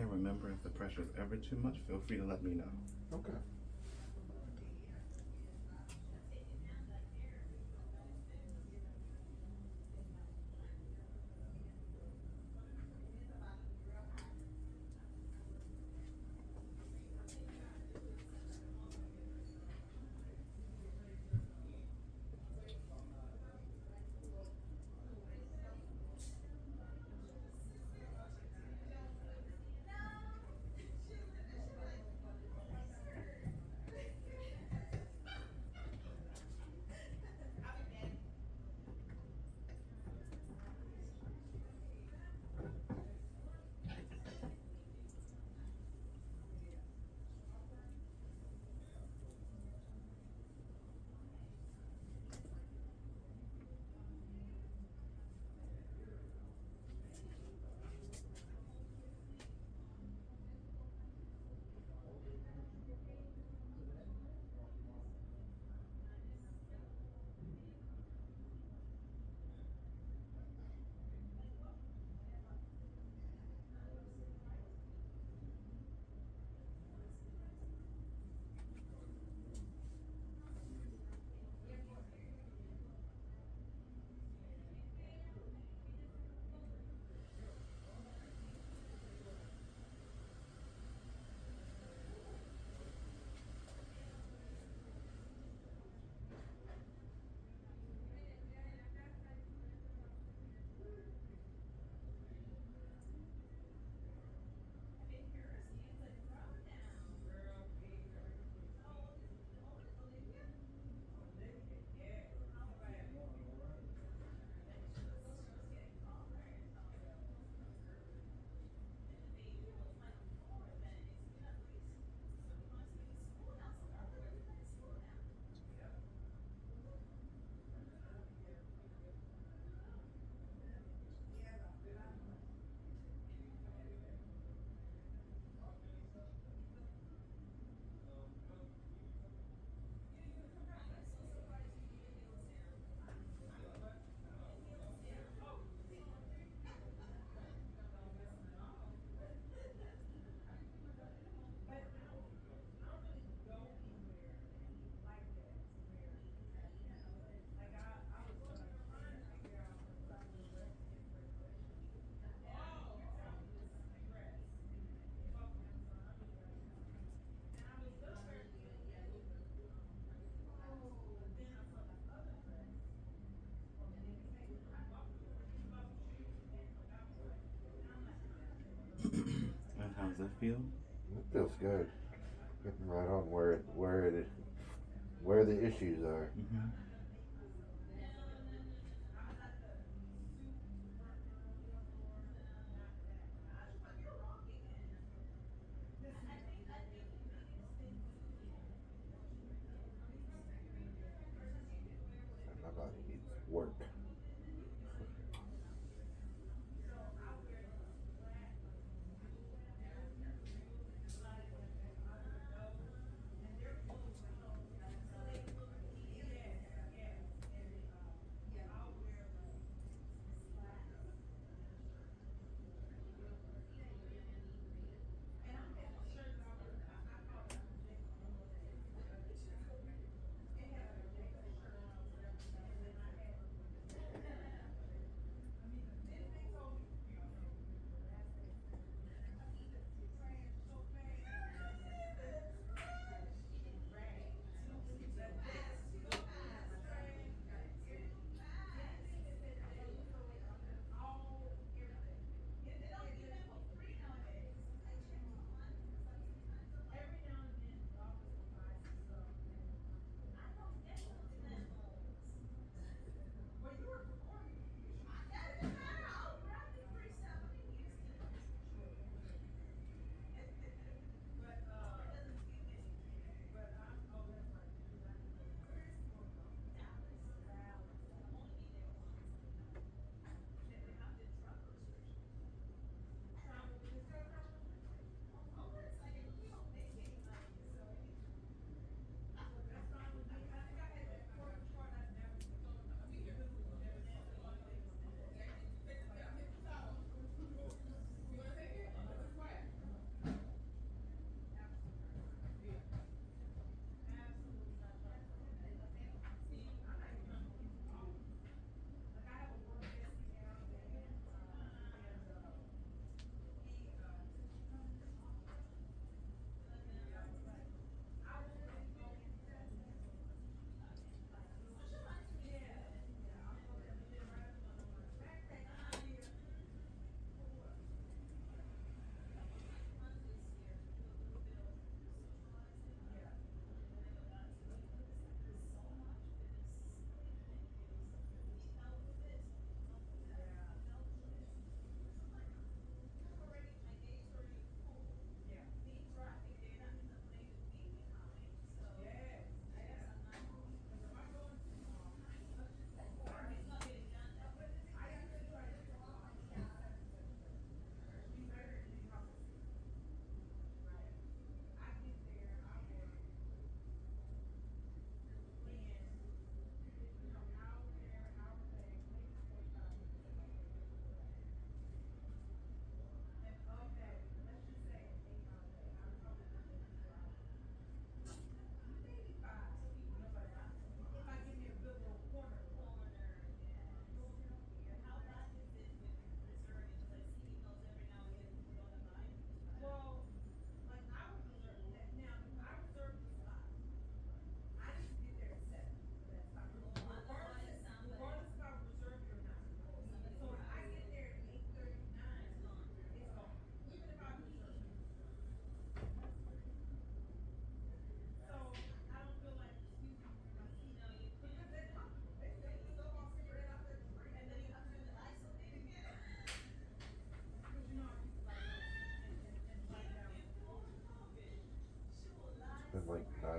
And remember, if the pressure is ever too much, feel free to let me know. Okay. And how does that feel? It feels good. Getting right on where the issues are. Mm-hmm. And my body needs work.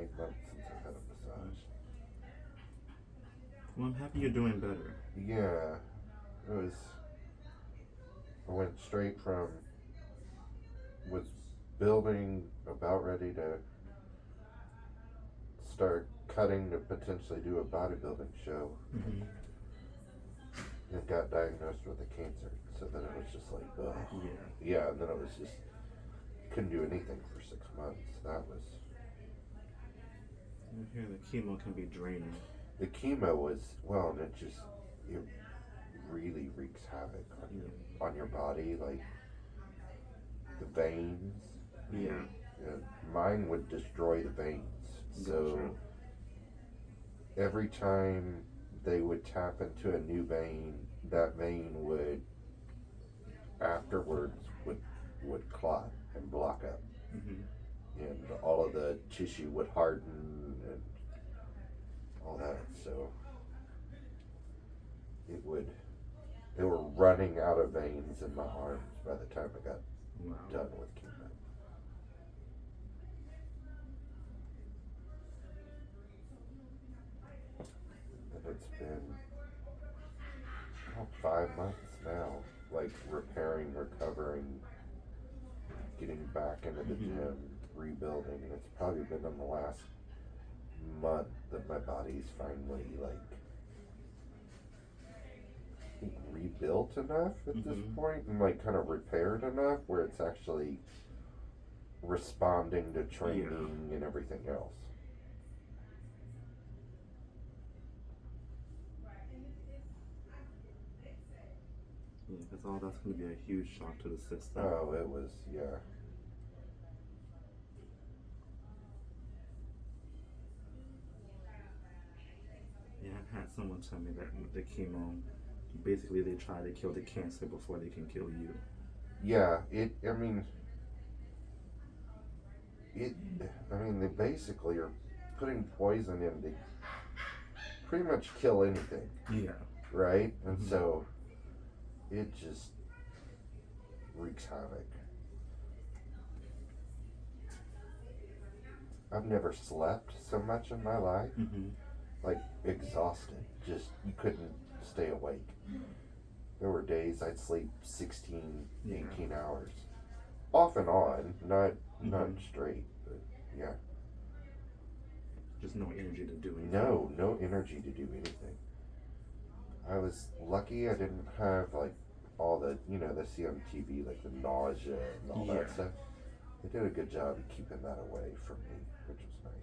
9 months since I've had a massage. Well, I'm happy you're doing better. Yeah, it was. I went straight from was building, about ready to start cutting to potentially do a bodybuilding show, Mm-hmm. and got diagnosed with a cancer. So then it was just like, ugh. Yeah, and then it was just couldn't do anything for 6 months. That was. I hear the chemo can be draining. The chemo was, well, and it really wreaks havoc on your body, like the veins. Yeah. Mine would destroy the veins. So Gotcha. every time they would tap into a new vein, that vein would afterwards would clot and block up, Mm-hmm. and all of the tissue would harden and all that. So they were running out of veins in my arms by the time I got done with chemo. And it's been 5 months now, like repairing, recovering, getting back into the gym, rebuilding. And it's probably been in the last month that my body's finally like rebuilt enough at this point, and like kind of repaired enough where it's actually responding to training and everything else. Yeah, because all that's going to be a huge shock to the system. Oh, it was, yeah. Yeah, I've had someone tell me that with the chemo, basically they try to kill the cancer before they can kill you. Yeah, they basically are putting poison in to pretty much kill anything. Yeah. Right? And so it just wreaks havoc. I've never slept so much in my life. Like exhausted. Just, you couldn't stay awake. There were days I'd sleep 16, 18 hours. Off and on, not straight, but yeah. Just no energy to do anything. No energy to do anything. I was lucky I didn't have like all the, the see on TV, like the nausea and all that stuff. They did a good job of keeping that away from me, which was nice.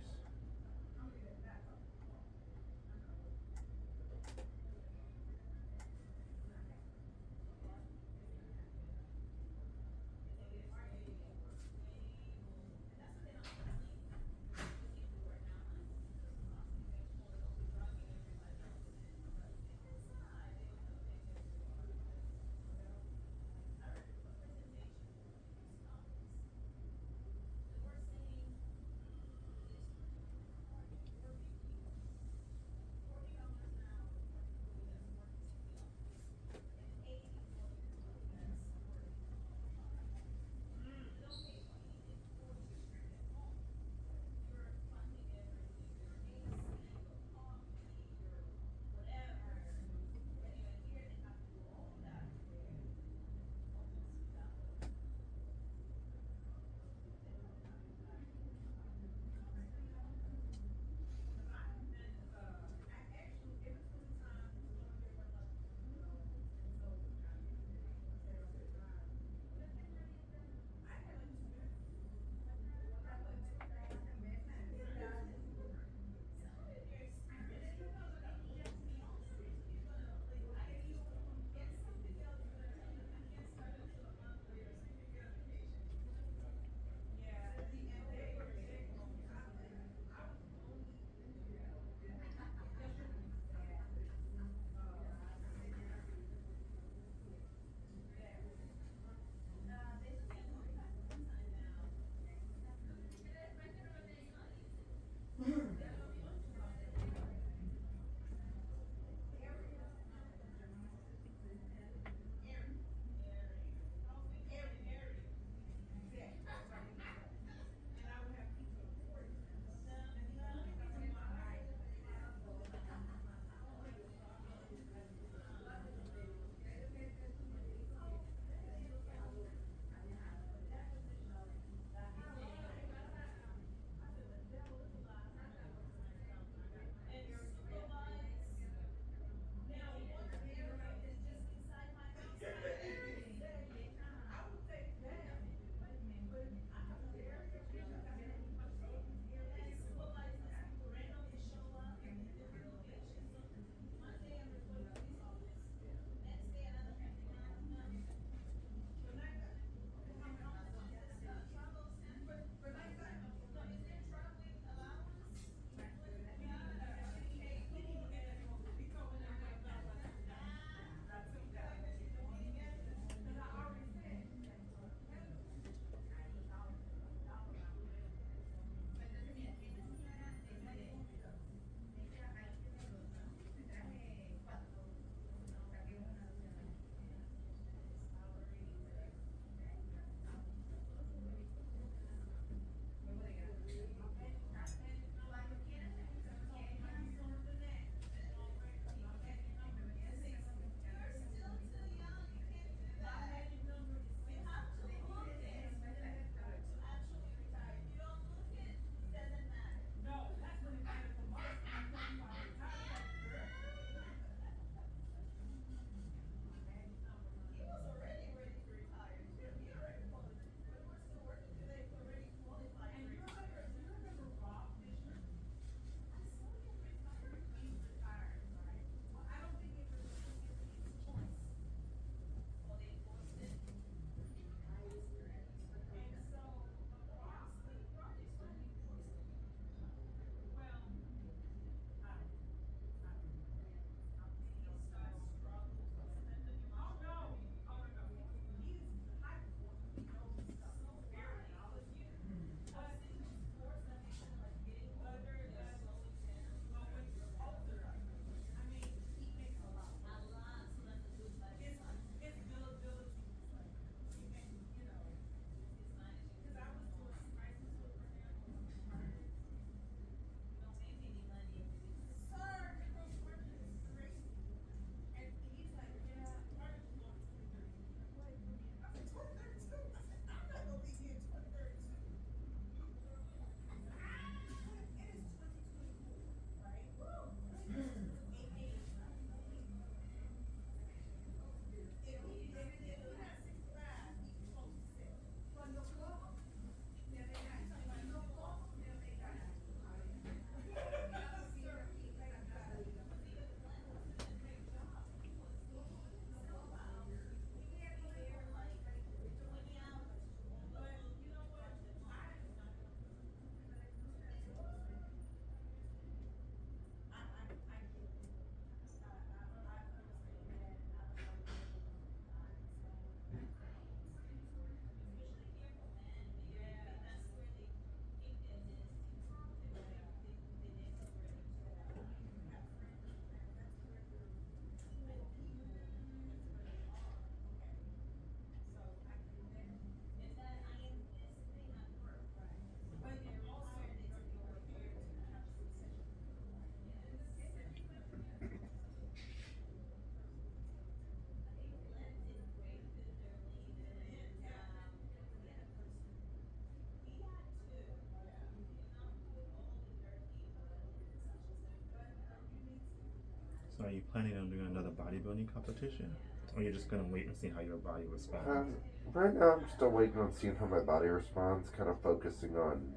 are you planning on doing another bodybuilding competition? Or you're just gonna wait and see how your body responds? Right now, I'm still waiting on seeing how my body responds, kind of focusing on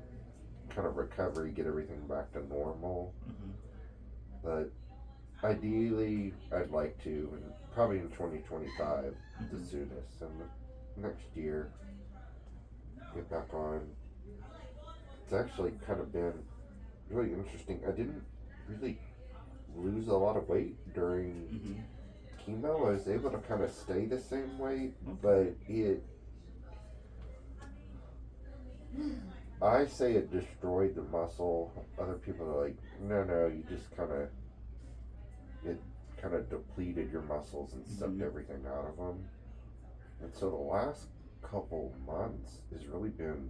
kind of recovery, get everything back to normal. Mm-hmm. But ideally, I'd like to, and probably in 2025, the soonest, and next year, get back on. It's actually kind of been really interesting. I didn't really lose a lot of weight during chemo. I was able to kind of stay the same weight, but I say it destroyed the muscle. Other people are like, no, you just it kind of depleted your muscles and sucked everything out of them. And so the last couple months has really been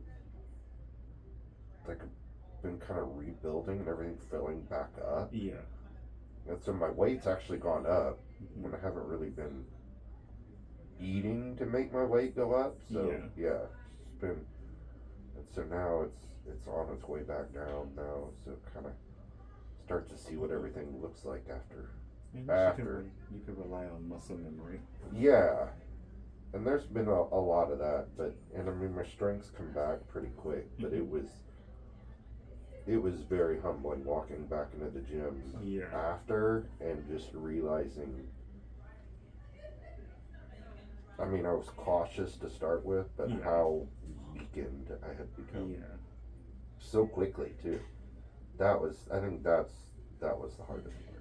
like been kind of rebuilding and everything filling back up. Yeah. And so my weight's actually gone up when I haven't really been eating to make my weight go up. So yeah, it's been, and so now it's on its way back down now. So kind of start to see what everything looks like after. You could rely on muscle memory. Yeah, and there's been a lot of that, and I mean my strength's come back pretty quick, but it was very humbling walking back into the gym after and just realizing. I mean, I was cautious to start with, but how weakened I had become so quickly too. I think that was the hardest part.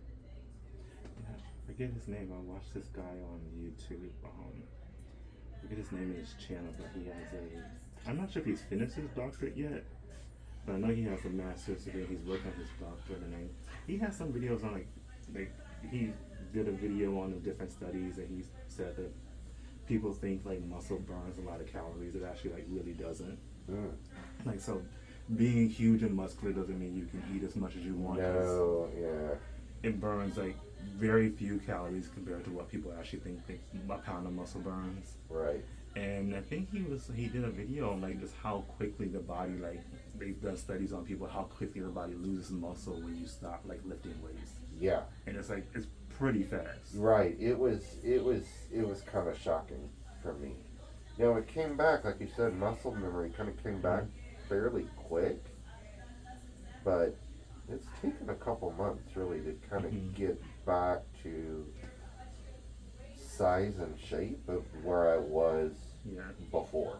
I forget his name. I watched this guy on YouTube. I forget his name and his channel, but he has I'm not sure if he's finished his doctorate yet, but I know he has a master's degree. He's working on his doctorate, and he has some videos on like he did a video on the different studies, and he said that people think like muscle burns a lot of calories. It actually like really doesn't. Like, so being huge and muscular doesn't mean you can eat as much as you want. No, yeah. It burns like very few calories compared to what people actually think a pound of muscle burns. Right. And I think he did a video on like just how quickly the body, like they've done studies on people how quickly the body loses muscle when you stop like lifting weights. Yeah. And it's like it's pretty fast. Right. It was kind of shocking for me. You know, it came back, like you said, muscle memory kind of came back fairly quick, but it's taken a couple months really to kind of get back to size and shape of where I was before.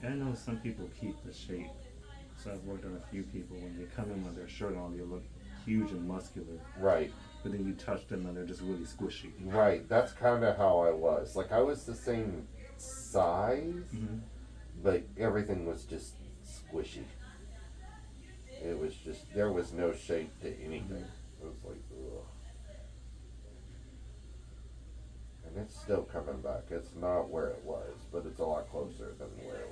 And I know some people keep the shape. So I've worked on a few people when they come in with their shirt on, they look huge and muscular. Right. But then you touch them and they're just really squishy. Right. That's kind of how I was. Like, I was the same size, but everything was just squishy. It was just, there was no shape to anything. It was like, ugh. And it's still coming back. It's not where it was, but it's a lot closer than where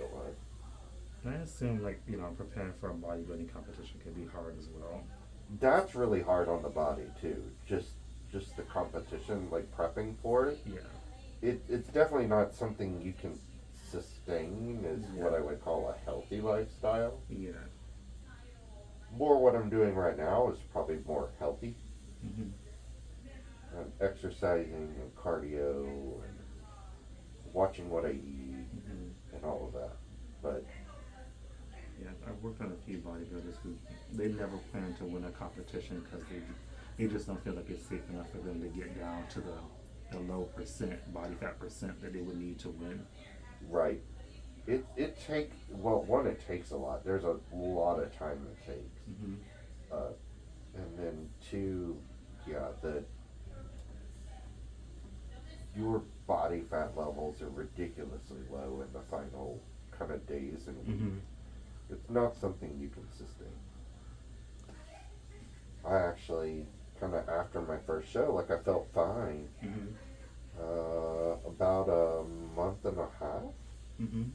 it was. And I assume, like, you know, preparing for a bodybuilding competition can be hard as well. That's really hard on the body too. Just the competition, like prepping for it. Yeah. It's definitely not something you can sustain as what I would call a healthy lifestyle. Yeah. More what I'm doing right now is probably more healthy. Exercising and cardio and watching what I eat and all of that. But yeah, I've worked on a few bodybuilders who they never plan to win a competition because they just don't feel like it's safe enough for them to get down to the low body fat percent that they would need to win. Right. It takes, well, one, it takes a lot. There's a lot of time it takes. And then two, your body fat levels are ridiculously low in the final kind of days and weeks. It's not something you can sustain. I actually, kind of after my first show, like I felt fine. About a month and a half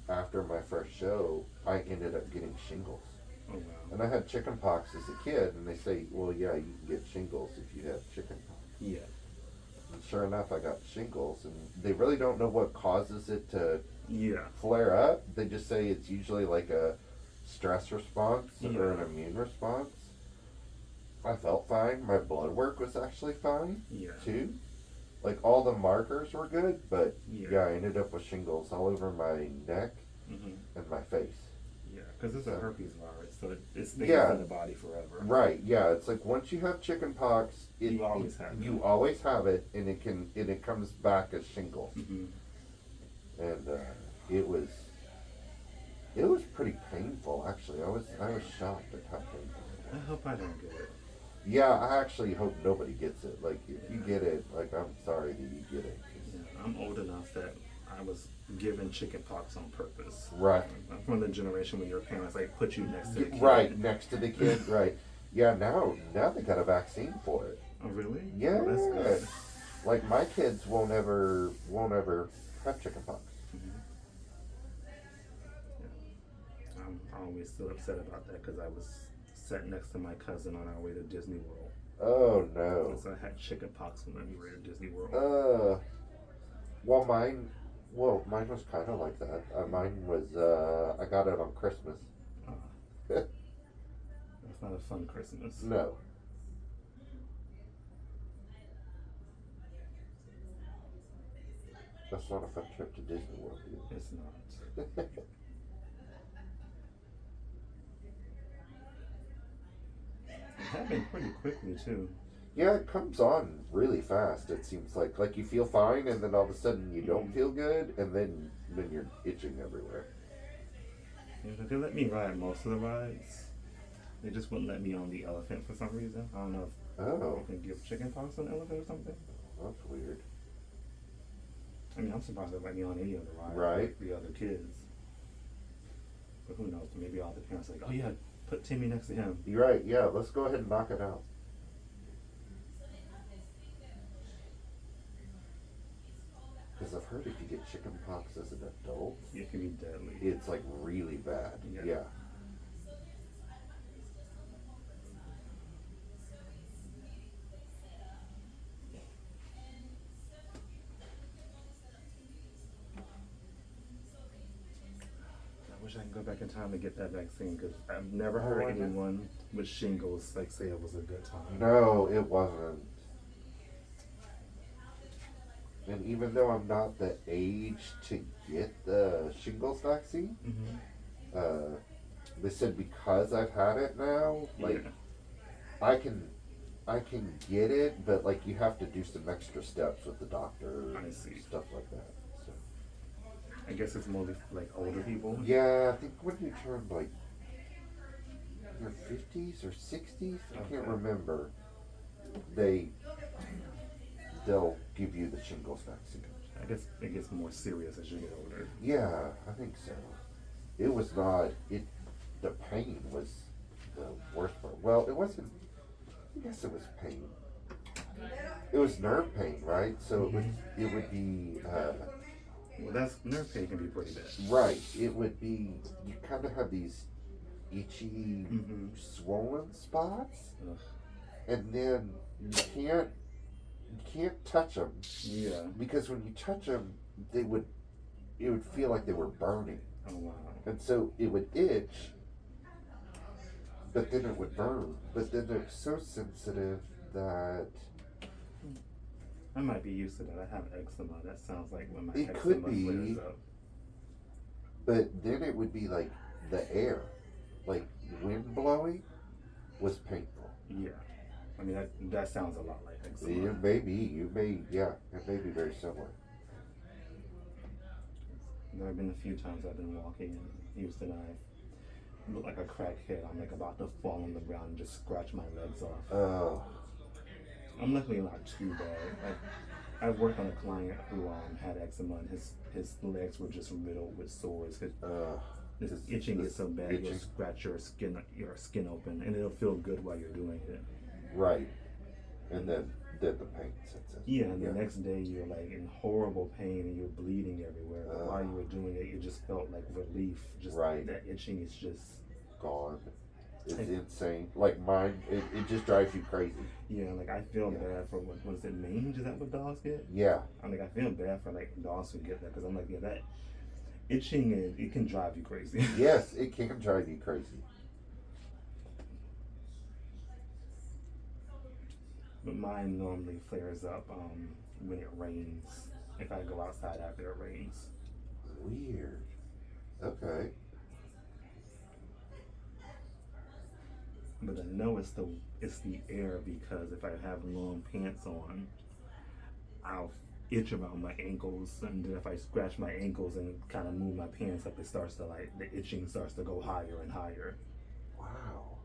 after my first show, I ended up getting shingles. Oh, wow. And I had chicken pox as a kid, and they say, well, yeah, you can get shingles if you have chicken pox. Yeah. And sure enough, I got shingles, and they really don't know what causes it to flare up. They just say it's usually like a stress response or an immune response. I felt fine. My blood work was actually fine Yeah. too. Like all the markers were good, but Yeah. I ended up with shingles all over my neck Mm-hmm. and my face. Yeah, because it's a herpes virus, so it stays Yeah. in the body forever. Right, yeah. It's like once you have chicken pox, You always have it. You always have it, and it comes back as shingles. Mm-hmm. And it was pretty painful actually. I was shocked at how painful it was. I hope I don't get it. Yeah, I actually hope nobody gets it. Like if you get it, like I'm sorry that you get it. Yeah, I'm old enough that I was given chicken pox on purpose. Right. I'm from the generation when your parents like put you next to the kid. Right, next to the kid, right. Yeah, now they got a vaccine for it. Oh really? Yeah. Oh, that's good. Like my kids won't ever have chicken pox. Mm-hmm. Yeah. I'm always still upset about that because I was sat next to my cousin on our way to Disney World. Oh no. So I had chicken pox when we were at Disney World. Mine was kind of like that. Mine was, I got it on Christmas. That's not a fun Christmas. No. That's not a fun trip to Disney World either. It's not. It happened pretty quickly too. Yeah, it comes on really fast. It seems like you feel fine, and then all of a sudden you don't feel good, and then you're itching everywhere. Yeah, they let me ride most of the rides. They just wouldn't let me on the elephant for some reason. I don't know if Oh, you can give chicken pox on the elephant or something. that's weird. I mean, I'm surprised they let me on any of the rides. Right. Like the other kids. But who knows? Maybe all the parents are like, oh yeah, put Timmy next to him. You're right. Yeah, let's go ahead and knock it out. Because I've heard if you get chicken pox as an adult, It can be deadly. it's like really bad. Yeah. Yeah. I wish I could go back in time to get that vaccine because I've never heard I know. anyone with shingles like say it was a good time. No, it wasn't. And even though I'm not the age to get the shingles vaccine, Mm-hmm. they said because I've had it now, like Yeah. I can get it, but like you have to do some extra steps with the doctor I and see. stuff like that. So I guess it's more like older people. yeah, I think when you turn like your 50s or 60s, I can't Okay. remember. They'll give you the shingles vaccine. I guess it gets more serious as you get older. Yeah, I think so. It was not. The pain was the worst part. Well, it wasn't. I guess it was pain. It was nerve pain, right? So it would be Well, that's nerve pain can be pretty bad. right. It would be. You kind of have these itchy, Mm-hmm. swollen spots, Ugh. and then you can't touch them Yeah. because when you touch them, it would feel like they were burning. Oh wow. And so it would itch, but then it would burn. But then they're so sensitive that I might be used to that. I have eczema. That sounds like when my It eczema could be. flares up. but then it would be like the air, like wind blowing was painful. Yeah. I mean, that sounds a lot like eczema. It may be, it may be very similar. There have been a few times I've been walking in Houston. I look like a crackhead. I'm like about to fall on the ground and just scratch my legs off. Oh, I'm luckily not too bad. I worked on a client who had eczema and his legs were just riddled with sores. This itching is so bad, you'll scratch your skin open, and it'll feel good while you're doing it. right. And then the pain sets in. Yeah, and the next day you're like in horrible pain and you're bleeding everywhere. But while you were doing it, you just felt like relief. Just Right. that itching is just Gone. It's insane. Like mine, it just drives you crazy. yeah. Like I feel bad for what was it, mange? Is that what dogs get? Yeah. I'm like I feel bad for like dogs who get that because I'm like yeah, that itching it can drive you crazy. Yes, it can drive you crazy. But mine normally flares up when it rains. If I go outside after it rains. Weird. Okay. But I know it's the air, because if I have long pants on, I'll itch around my ankles, and then if I scratch my ankles and kind of move my pants up, it starts to the itching starts to go higher and higher. Wow.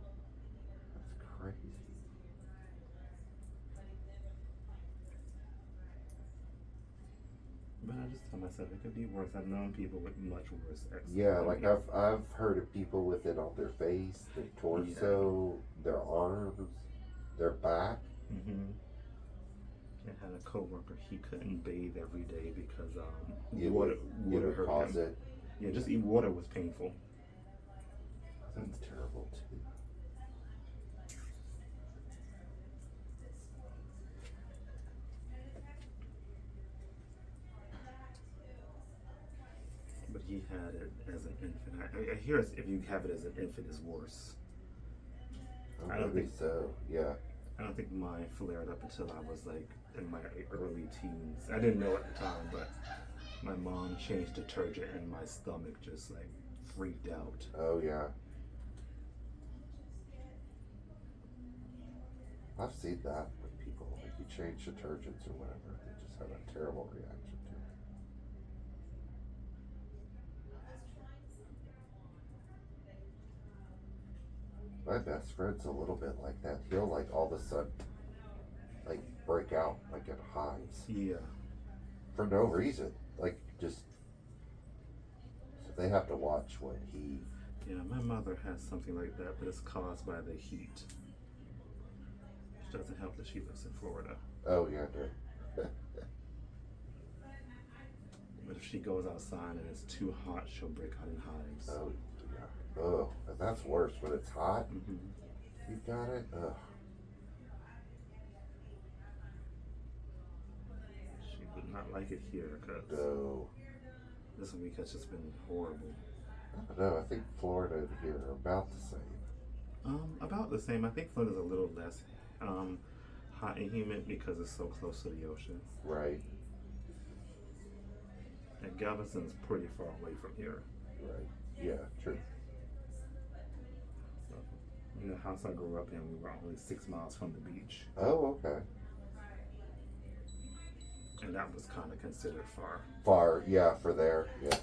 That's crazy. But I just tell myself it could be worse. I've known people with much worse eczema. Yeah, like I've heard of people with it on their face, their torso, their arms, their back. Mm-hmm. I had a coworker. He couldn't bathe every day because It water would hurt cause him. it. Yeah, just eat water was painful. That's terrible too. But he had it as an infant. I hear if you have it as an infant, it's worse. Oh, I don't maybe think so. Yeah. I don't think mine flared up until I was like in my early teens. I didn't know at the time, but my mom changed detergent and my stomach just like freaked out. Oh yeah. I've seen that with people. Like you change detergents or whatever, they just have a terrible reaction to it. My best friend's a little bit like that. He'll like all of a sudden like break out like in hives Yeah. for no reason. Like just so they have to watch when he. Yeah, my mother has something like that, but it's caused by the heat. Which doesn't help that she lives in Florida. Oh yeah, no. But if she goes outside and it's too hot, she'll break out in hives. Oh yeah. Oh, and that's worse when it's hot. Mm-hmm. You got it. Ugh. She would not like it here because No. this week has just been horrible. I don't know. I think Florida and here are about the same. About the same. I think Florida's a little less hot and humid because it's so close to the ocean. Right. And Galveston's pretty far away from here. Right. Yeah. True. So, in the house I grew up in, we were only 6 miles from the beach. Oh, okay. And that was kind of considered far. Far. Yeah. For there. Yeah.